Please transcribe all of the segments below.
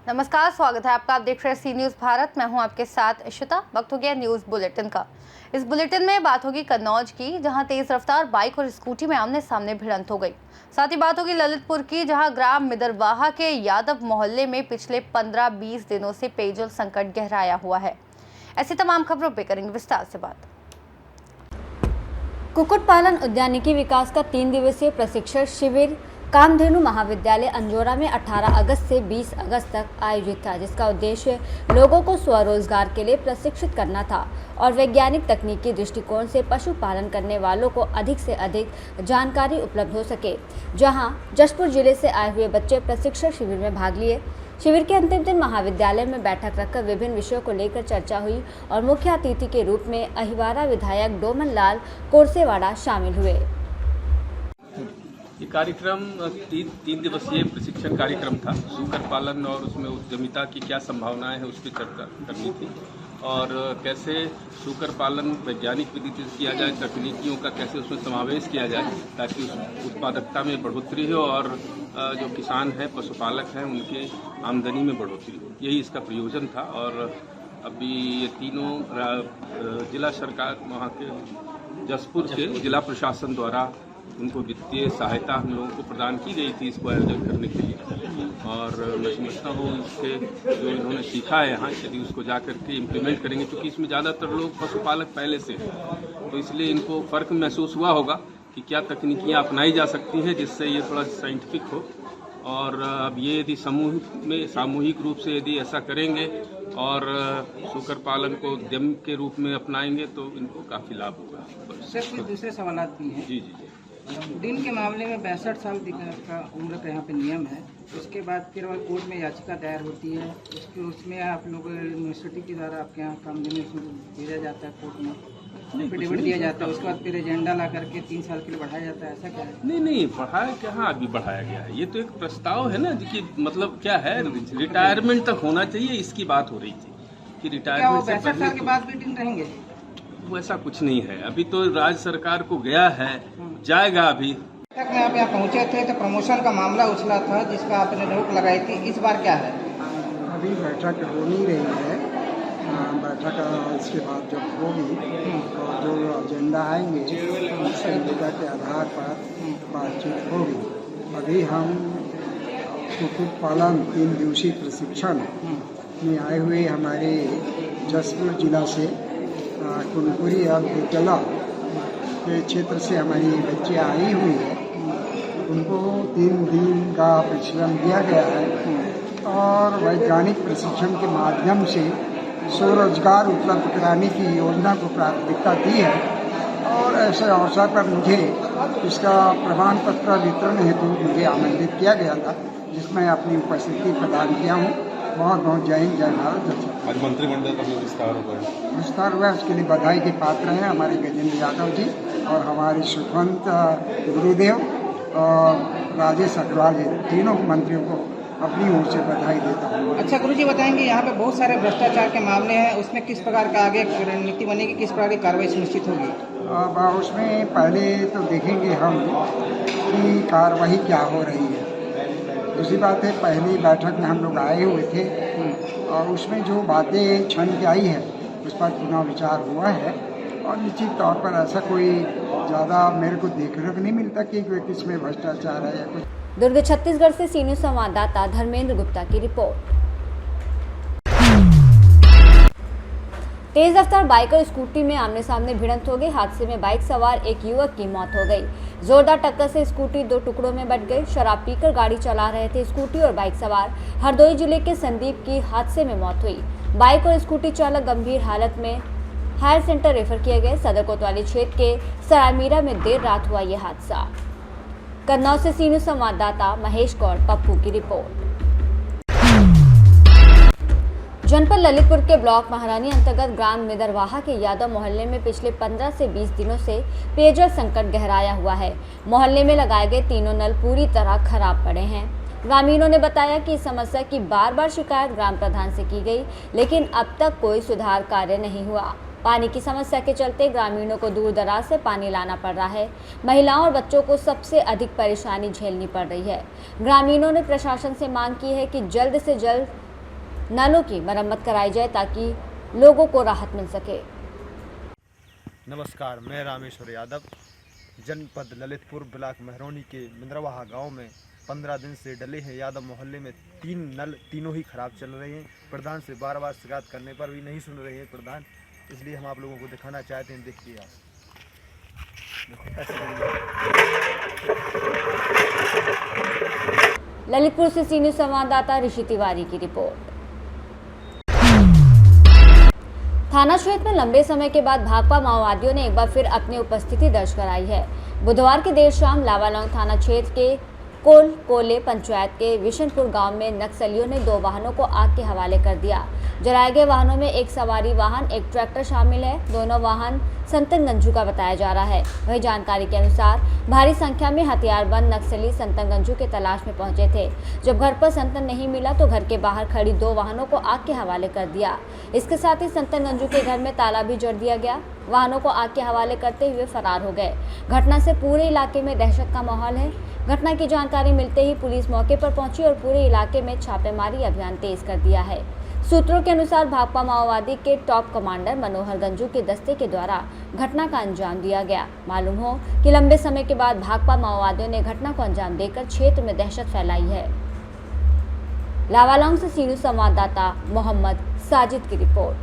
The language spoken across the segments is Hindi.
नमस्कार, स्वागत है आपका। आप देख रहे हैं सी न्यूज़ भारत। मैं हूं आपके साथ इशिता। वक्त हो गया न्यूज़ बुलेटिन का। इस बुलेटिन में बात होगी कन्नौज की, जहां तेज रफ्तार बाइक और स्कूटी में आमने सामने भिड़ंत हो गई। साथ ही बात होगी ललितपुर की, जहां ग्राम मिदरवाहा के यादव मोहल्ले में पिछले 15-20 दिनों से पेयजल संकट गहराया हुआ है। ऐसी तमाम खबरों पर करेंगे विस्तार से बात। कुक्कुट पालन उद्यानिकी विकास का 3 दिवसीय प्रशिक्षण शिविर कामधेनु महाविद्यालय अंजोरा में 18 अगस्त से 20 अगस्त तक आयोजित था, जिसका उद्देश्य लोगों को स्वरोजगार के लिए प्रशिक्षित करना था और वैज्ञानिक तकनीकी दृष्टिकोण से पशुपालन करने वालों को अधिक से अधिक जानकारी उपलब्ध हो सके। जहां जशपुर जिले से आए हुए बच्चे प्रशिक्षण शिविर में भाग लिए। शिविर के अंतिम दिन महाविद्यालय में बैठक रखकर विभिन्न विषयों को लेकर चर्चा हुई और मुख्य अतिथि के रूप में अहिवारा विधायक डोमन लाल कोरसेवाड़ा शामिल हुए। ये कार्यक्रम 3 दिवसीय प्रशिक्षण कार्यक्रम था। सूकर पालन और उसमें उद्यमिता की क्या संभावनाएं हैं उस पर चर्चा करनी थी और कैसे सूकर पालन वैज्ञानिक विधि से किया जाए, तकनीकियों का कैसे उसमें समावेश किया जाए ताकि उस उत्पादकता में बढ़ोतरी हो और जो किसान हैं, पशुपालक हैं, उनके आमदनी में बढ़ोतरी हो। यही इसका प्रयोजन था। और अभी ये तीनों जिला सरकार वहाँ के जशपुर के जिला प्रशासन द्वारा उनको वित्तीय सहायता हम लोगों को प्रदान की गई थी इसको आयोजन करने के लिए। और मैं समझता हूँ इसके जो इन्होंने सीखा है यहाँ, यदि उसको जा करके इम्प्लीमेंट करेंगे, क्योंकि इसमें ज़्यादातर लोग पशुपालक पहले से हैं, तो इसलिए इनको फ़र्क महसूस हुआ होगा कि क्या तकनीकियाँ अपनाई जा सकती हैं जिससे ये थोड़ा साइंटिफिक हो। और अब ये यदि सामूहिक रूप से यदि ऐसा करेंगे और सूकर पालन को उद्यम के रूप में अपनाएंगे तो इनको काफ़ी लाभ होगा। सर, कुछ दूसरे सवाल भी हैं। जी। दिन के मामले में 62 साल का उम्र का यहाँ पे नियम है। उसके बाद फिर वह कोर्ट में याचिका दायर होती है। उसमें आप लोग यूनिवर्सिटी के द्वारा आपके यहाँ काम देने भेजा जाता है, कोर्ट में एफिडेविट दिया जाता है। उसके बाद फिर एजेंडा ला करके 3 साल के लिए बढ़ाया जाता है। ऐसा क्या है? नहीं, बढ़ाया कहाँ अभी बढ़ाया गया है। ये तो एक प्रस्ताव है ना कि मतलब क्या है, रिटायरमेंट तक होना चाहिए, इसकी बात हो रही थी कि रिटायरमेंट से 62 साल के बाद भी दिन रहेंगे? वैसा कुछ नहीं है। अभी तो राज्य सरकार को गया है, जाएगा। अभी तक में आप यहाँ पहुँचे थे तो प्रमोशन का मामला उछला था जिसका आपने रोक लगाई थी। इस बार क्या है? अभी बैठक हो नहीं रही है। बैठक इसके बाद जब होगी तो जो एजेंडा आएंगे उस एजेंडा के आधार पर बातचीत होगी। अभी हम कुक्कुट पालन 3 दिवसीय प्रशिक्षण में आए हुए हमारे जशपुर जिला से कुनकुरी और बेतला के क्षेत्र से हमारी बच्चियाँ आई हुई है। उनको 3 दिन का प्रशिक्षण दिया गया है और वैज्ञानिक प्रशिक्षण के माध्यम से स्वरोजगार उपलब्ध कराने की योजना को प्राथमिकता दी है। और ऐसे अवसर पर मुझे इसका प्रमाण पत्र वितरण हेतु मुझे आमंत्रित किया गया था, जिसमें अपनी उपस्थिति प्रदान किया हूँ। बहुत बहुत जय हिंद, जय भारत, जय श्री। आज मंत्रिमंडल का भी विस्तार हुआ उसके लिए बधाई के पात्र हैं हमारे गजेंद्र यादव जी और हमारे सुखवंत गुरुदेव और राजेश अग्रवाल जी, तीनों मंत्रियों को अपनी ओर से बधाई देता हूँ। अच्छा गुरु जी, बताएंगे यहाँ पे बहुत सारे भ्रष्टाचार के मामले हैं, उसमें किस प्रकार का आगे रणनीति बनेगी, किस प्रकार की कार्रवाई सुनिश्चित होगी? अब उसमें पहले तो देखेंगे हम कि कार्रवाई क्या हो रही है। दूसरी बात है, पहली बैठक में हम लोग आए हुए थे और उसमें जो बातें छन के आई है उस पर पुनः विचार हुआ है और निश्चित तौर पर ऐसा कोई ज़्यादा मेरे को देखने को नहीं मिलता कि किसमें भ्रष्टाचार है या कुछ। दुर्ग छत्तीसगढ़ से सी न्यूज़ संवाददाता धर्मेंद्र गुप्ता की रिपोर्ट। तेज रफ्तार बाइक और स्कूटी में आमने सामने भिड़ंत हो गई। हादसे में बाइक सवार एक युवक की मौत हो गई। जोरदार टक्कर से स्कूटी 2 टुकड़ों में बंट गई। शराब पीकर गाड़ी चला रहे थे स्कूटी और बाइक सवार। हरदोई जिले के संदीप की हादसे में मौत हुई। बाइक और स्कूटी चालक गंभीर हालत में हायर सेंटर रेफर किए गए। सदर कोतवाली क्षेत्र के सरायमीरा में देर रात हुआ यह हादसा। कन्नौज से सी न्यूज़ संवाददाता महेश गौड़ पप्पू की रिपोर्ट। जनपद ललितपुर के ब्लॉक महारानी अंतर्गत ग्राम मिदरवाहा के यादव मोहल्ले में पिछले 15 से 20 दिनों से पेयजल संकट गहराया हुआ है। मोहल्ले में लगाए गए तीनों नल पूरी तरह खराब पड़े हैं। ग्रामीणों ने बताया कि इस समस्या की बार बार शिकायत ग्राम प्रधान से की गई, लेकिन अब तक कोई सुधार कार्य नहीं हुआ। पानी की समस्या के चलते ग्रामीणों को दूर दराज से पानी लाना पड़ रहा है। महिलाओं और बच्चों को सबसे अधिक परेशानी झेलनी पड़ रही है। ग्रामीणों ने प्रशासन से मांग की है कि जल्द से जल्द नलों की मरम्मत कराई जाए ताकि लोगों को राहत मिल सके। नमस्कार, मैं रामेश्वर यादव, जनपद ललितपुर, ब्लॉक महरौनी के मिंद्रवाहा गांव में 15 दिन से डले हैं। यादव मोहल्ले में 3 नल तीनों ही खराब चल रहे हैं। प्रधान से बार बार शिकायत करने पर भी नहीं सुन रहे हैं प्रधान, इसलिए हम आप लोगों को दिखाना चाहते हैं। देखिए आप, ललितपुर से सी न्यूज़ संवाददाता ऋषि तिवारी की रिपोर्ट। थाना क्षेत्र में लंबे समय के बाद भाकपा माओवादियों ने एक बार फिर अपनी उपस्थिति दर्ज कराई है। बुधवार की देर शाम लावालौंग थाना क्षेत्र के कोले पंचायत के विशनपुर गांव में नक्सलियों ने 2 वाहनों को आग के हवाले कर दिया। जलाए गए वाहनों में एक सवारी वाहन, एक ट्रैक्टर शामिल है। दोनों वाहन संतनगंजू का बताया जा रहा है। वही जानकारी के अनुसार भारी संख्या में हथियारबंद नक्सली संतनगंजू के तलाश में पहुंचे थे। जब घर पर संतन नहीं मिला तो घर के बाहर खड़ी 2 वाहनों को आग के हवाले कर दिया। इसके साथ ही संतनगंजू के घर में ताला भी जड़ दिया गया। वाहनों को आग के हवाले करते हुए फरार हो गए। घटना से पूरे इलाके में दहशत का माहौल है। घटना की जानकारी मिलते ही पुलिस मौके पर पहुंची और पूरे इलाके में छापेमारी अभियान तेज कर दिया है। सूत्रों के अनुसार भाकपा माओवादी के टॉप कमांडर मनोहर गंजू के दस्ते के द्वारा घटना का अंजाम दिया गया। मालूम हो कि लंबे समय के बाद भाकपा माओवादियों ने घटना को अंजाम देकर क्षेत्र में दहशत फैलाई है। लावालौंग से सी न्यूज़ संवाददाता मोहम्मद साजिद की रिपोर्ट।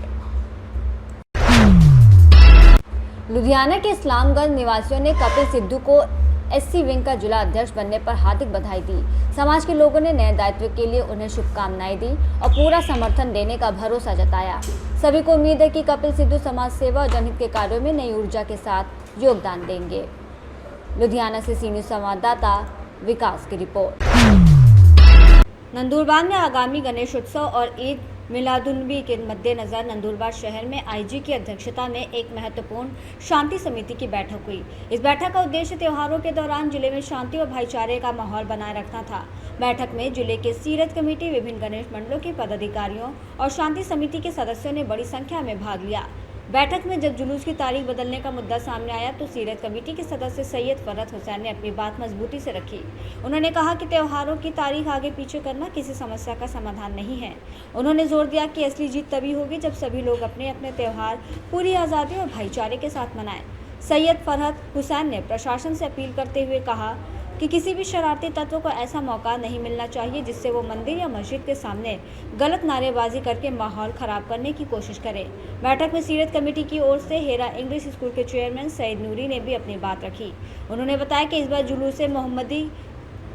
लुधियाना के इस्लामगंज निवासियों ने कपिल सिद्धू को एससी विंग का जिला अध्यक्ष बनने पर हार्दिक बधाई दी। समाज के लोगों ने नए दायित्व के लिए उन्हें शुभकामनाएं दी और पूरा समर्थन देने का भरोसा जताया। सभी को उम्मीद है कि कपिल सिद्धू समाज सेवा और जनहित के कार्यों में नई ऊर्जा के साथ योगदान देंगे। लुधियाना से सी न्यूज़ संवाददाता विकास की रिपोर्ट। नंदुरबार में आगामी गणेश उत्सव और ईद मिलादुन्नबी के मद्देनजर नंदुरबार शहर में आईजी की अध्यक्षता में एक महत्वपूर्ण शांति समिति की बैठक हुई। इस बैठक का उद्देश्य त्योहारों के दौरान जिले में शांति और भाईचारे का माहौल बनाए रखना था। बैठक में जिले के सीरत कमेटी, विभिन्न गणेश मंडलों के पदाधिकारियों और शांति समिति के सदस्यों ने बड़ी संख्या में भाग लिया। बैठक में जब जुलूस की तारीख बदलने का मुद्दा सामने आया तो सीरत कमेटी के सदस्य सैयद फरहत हुसैन ने अपनी बात मजबूती से रखी। उन्होंने कहा कि त्योहारों की तारीख आगे पीछे करना किसी समस्या का समाधान नहीं है। उन्होंने जोर दिया कि असली जीत तभी होगी जब सभी लोग अपने अपने त्योहार पूरी आज़ादी और भाईचारे के साथ मनाएं। सैयद फरहत हुसैन ने प्रशासन से अपील करते हुए कहा कि किसी भी शरारती तत्व को ऐसा मौका नहीं मिलना चाहिए जिससे वो मंदिर या मस्जिद के सामने गलत नारेबाजी करके माहौल खराब करने की कोशिश करे। बैठक में सीरत कमेटी की ओर से हेरा इंग्लिश स्कूल के चेयरमैन सईद नूरी ने भी अपनी बात रखी। उन्होंने बताया कि इस बार जुलूस मोहम्मदी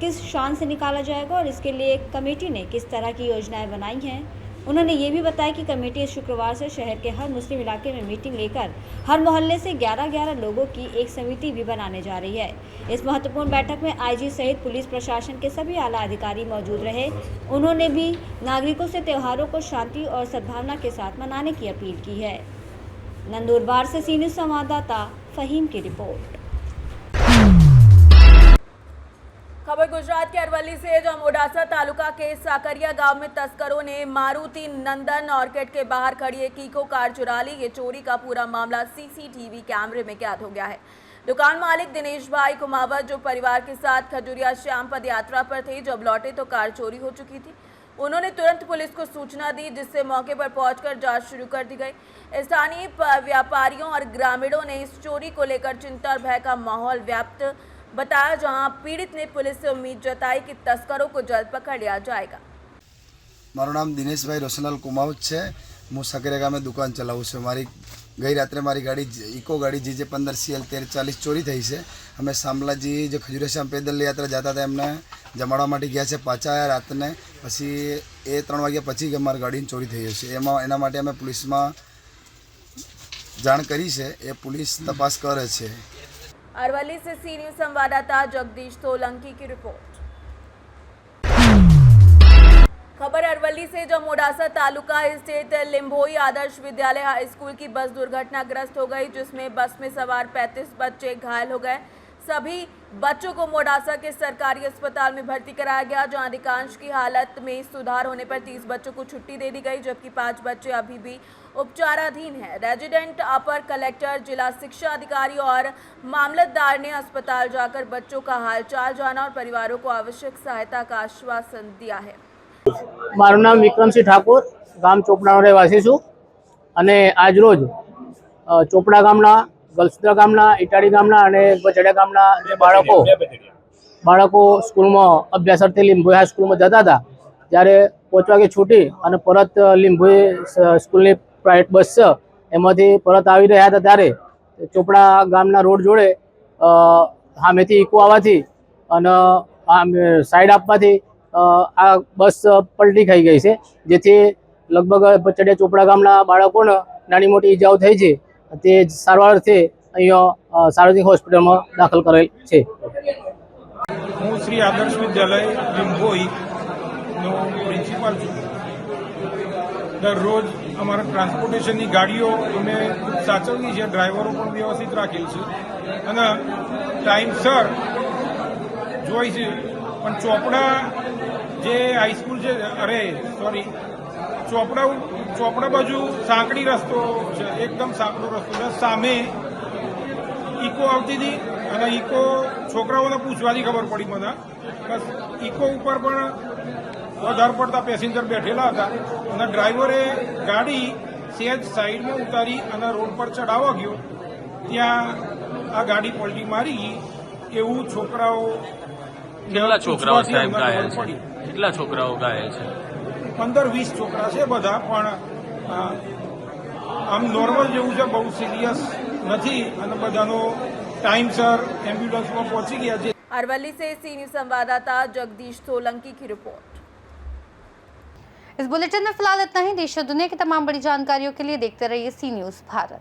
किस शान से निकाला जाएगा और इसके लिए कमेटी ने किस तरह की योजनाएं बनाई हैं। उन्होंने ये भी बताया कि कमेटी इस शुक्रवार से शहर के हर मुस्लिम इलाके में मीटिंग लेकर हर मोहल्ले से 11-11 लोगों की एक समिति भी बनाने जा रही है। इस महत्वपूर्ण बैठक में आईजी सहित पुलिस प्रशासन के सभी आला अधिकारी मौजूद रहे। उन्होंने भी नागरिकों से त्योहारों को शांति और सद्भावना के साथ मनाने की अपील की है। नंदुरबार से सी न्यूज़ संवाददाता फहीम की रिपोर्ट। खबर गुजरात के अरवली से, जहां मोडासा तालुका के साकरिया गांव में तस्करों ने मारुति नंदन ऑर्किड के बाहर खड़ी एक इको कार चुरा ली। ये चोरी का पूरा मामला सीसीटीवी कैमरे में कैद हो गया है। दुकान मालिक दिनेश भाई कुमावत, जो परिवार के साथ खजुरिया श्याम पद यात्रा पर थे, जब लौटे तो कार चोरी हो चुकी थी। उन्होंने तुरंत पुलिस को सूचना दी, जिससे मौके पर पहुंचकर जांच शुरू कर दी गई। स्थानीय व्यापारियों और ग्रामीणों ने इस चोरी को लेकर चिंता और भय का माहौल व्याप्त बताया, जहां पीड़ित ने पुलिस से उम्मीद जताई कि तस्करों को जल्द पकड़ लिया जाएगा। मारू नाम दिनेश भाई रोशनलाल कुमावत है। हूँ साकरिया गाम में दुकान चलाऊँ छे। मारी गई रात्रे मारी गाड़ी इको गाड़ी जीजे 15 CL 1340 चोरी थी है। અમે શામલાજી જે ખજુરેશ્યામ પેદલ યાત્રા જતા હતા એમને જમાડવા માટે ગયા છે, પાછા આવ્યા રાતને પછી એ 3 વાગ્યા પછી કે અમારી ગાડીની ચોરી થઈ હશે। એના માટે અમે પોલીસમાં જાણ કરી છે, એ પોલીસ તપાસ કરે છે। अरवली से सी न्यूज़ संवाददाता जगदीश सोलंकी की रिपोर्ट। खबर अरवली से, जब मोडासा तालुका स्थित लिम्भोई आदर्श विद्यालय हाई स्कूल की बस दुर्घटनाग्रस्त हो गई, जिसमें बस में सवार 35 बच्चे घायल हो गए। सभी बच्चों को मोडासा के सरकारी अस्पताल में भर्ती कराया गया, जहां अधिकांश की हालत में सुधार होने पर 30 बच्चों को छुट्टी दे दी गई, जबकि 5 बच्चे अभी भी उपचाराधीन हैं। रेजिडेंट अपर कलेक्टर, जिला शिक्षा अधिकारी और मामलतदार ने अस्पताल जाकर बच्चों का हालचाल जाना और परिवारों को आवश्यक सहायता का आश्वासन दिया है। મારું નામ વિક્રમસિંહ ઠાકોર, ગામ ચોપડાનો રહેવાસી છું અને આજરોજ ચોપડા ગામના, ગલસુત્રા ગામના, ઇટાડી ગામના અને બચડિયા ગામના જે બાળકો સ્કૂલમાં અભ્યાસાર્થે લીંબોઈ હાઈસ્કૂલમાં જતા હતા, ત્યારે 5 વાગે છૂટી અને પરત લીંબોઈ સ્કૂલની પ્રાઇવેટ બસ છે એમાંથી પરત આવી રહ્યા હતા, ત્યારે ચોપડા ગામના રોડ જોડે સામેથી ઇકો આવવાથી અને સાઈડ આપવાથી આ બસ પલટી ખાઈ ગઈ છે, જેથી લગભગ બચડિયા ચોપડા ગામના બાળકોને નાની મોટી ઈજાઓ થઈ છે, તે સારવારથી અહીંયા સાર્વજનિક હોસ્પિટલમાં દાખલ કરેલ છે। હું શ્રી આદર્શ વિદ્યાલય લીંબોઈનો પ્રિન્સિપાલ છું। દરરોજ અમારા ટ્રાન્સપોર્ટેશનની ગાડીઓ અમે સાચવવી છે, ડ્રાઈવરો પણ વ્યવસ્થિત રાખેલ છે અને ટાઈમસર જોઈ છે, પણ ચોપડા જે હાઈસ્કૂલ છે, ચોપડા બાજુ સાંકડી રસ્તો છે, એકદમ સાંકડો રસ્તો છે, સામે ઇકો આવતી હતી અને ઇકો છોકરાઓને પૂછવાથી ખબર પડી મને, બસ ઇકો ઉપર પણ વધારે પડતા પેસેન્જર બેઠેલા હતા અને ડ્રાઈવરે ગાડી સહેજ સાઈડમાં ઉતારી અને રોડ પર ચડાવવા ગયો, ત્યાં આ ગાડી પલટી મારી ગઈ। એવું છોકરાઓ કેટલા છોકરાઓ સાહેબ ઘાયલ છે? કેટલા છોકરાઓ ઘાયલ છે? 15-20 છોકરા છે બધા, પણ આમ નોર્મલ જેવું છે, બહુ સિરિયસ નથી અને બધાનો ટાઈમસર એમ્બ્યુલન્સમાં પહોંચી ગયા છે। अरवली से सी न्यूज संवाददाता जगदीश सोलंकी की रिपोर्ट। इस बुलेटिन में फिलहाल इतना ही। देश और दुनिया की तमाम बड़ी जानकारियों के लिए देखते रहिए सी न्यूज भारत।